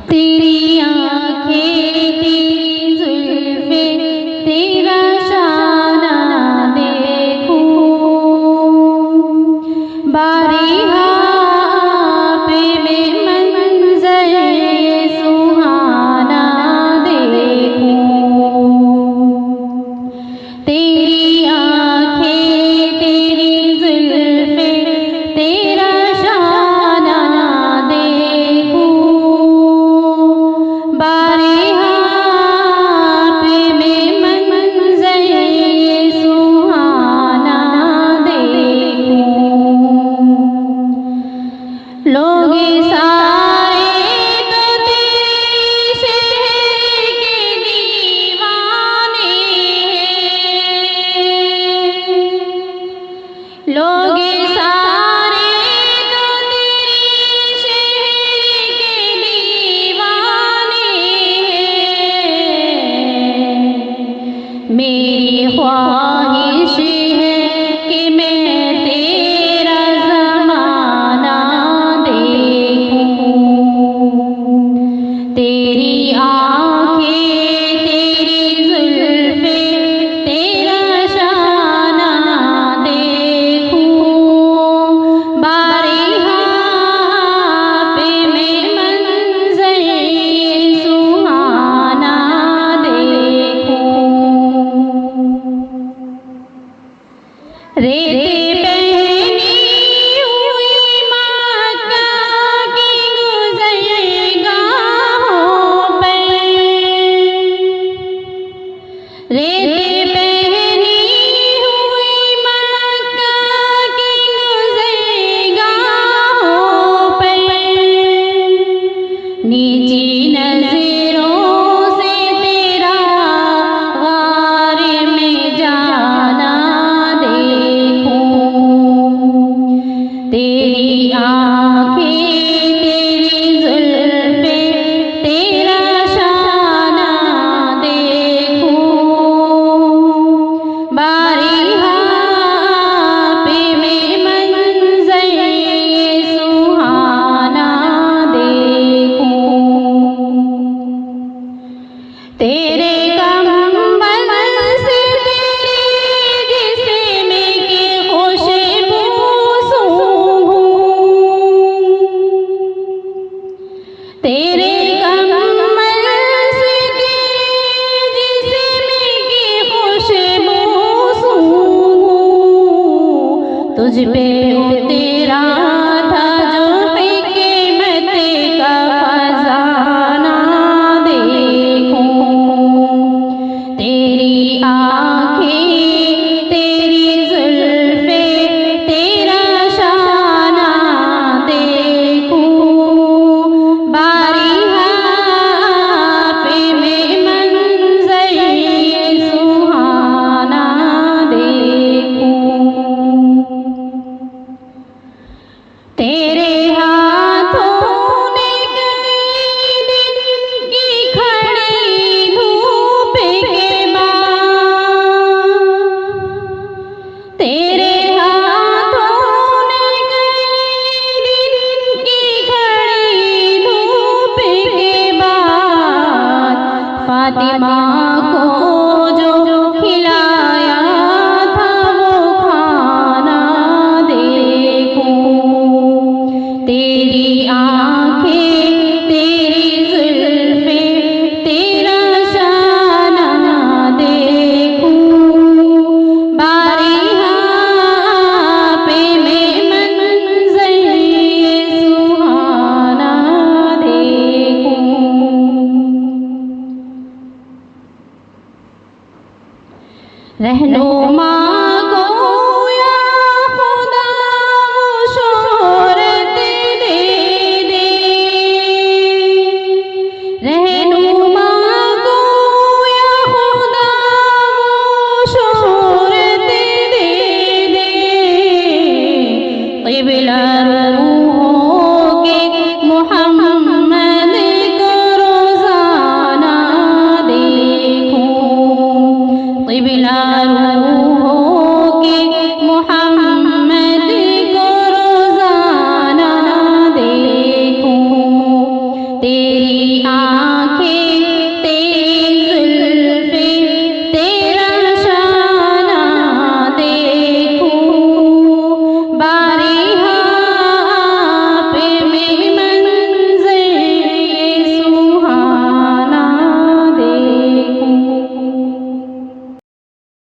तेरी आँखें तेरी जुल्फ़ें तेरा शाना देखूं, बारिहा पे मैं मंज़र ये सुहाना देखूं। तेरी आँखें तेरी जुल्फ़ें तेरा शाना देखूं, बारिहा पे मैं मंज़र ये सुहाना देखूं। लोग सारे तो तेरे शहर के दीवाने हैं, लोग सारे तो तेरे शहर के दीवाने हैं। मेरी ख्वाहिश है कि मैं तेरा ज़माना देखूं। तेरी आँखें तेरी जुल्फ़ें तेरा शाना देखूं, बारिहा पे मैं मंज़र ये सुहाना देखूं। रेते पहनी हुई मक्का की गुज़रगाहों पर, रेते पहनी हुई मक्का की गुज़रगाहों पर, नीची नज़रों से तेरा गार में जाना देखूं। तेरी आँखें तेरी जुल्फ़ें तेरा शाना देखूं, बारिहा पे मैं मंज़र ये सुहाना देखूं। तेरे कंबल से तेरे जिस्म की खुशबू सूंघूं, तेरे कंबल से तेरे जिस्म की खुशबू सूंघूं। तुझ पे उतरा था जो हिकमत का खजाना देखूं। तेरी आँखें तेरी जुल्फ़ें तेरा शाना देखूं, बारिहा पे मैं मंज़र ये सुहाना देखूं। तेरे हाथों ने कई दिन की खड़ी धूप के बाद, तेरे हाथों ने कई दिन की खड़ी धूप के बाद, फातिमा को जो खिलाया था वो खाना देखूं। तेरी आँखें तेरी जुल्फ़ें तेरा शाना देखूं, बारिहा पे मैं मंज़र ये सुहाना देखूं। रहनुमा को या खुदा वो शोहरत दे दे, रहनुमा को या खुदा वो शोहरत दे दे। क़िबला रूहों के मोहम्मद को रोज़ाना देखूं, क़िबला रूहों तेरी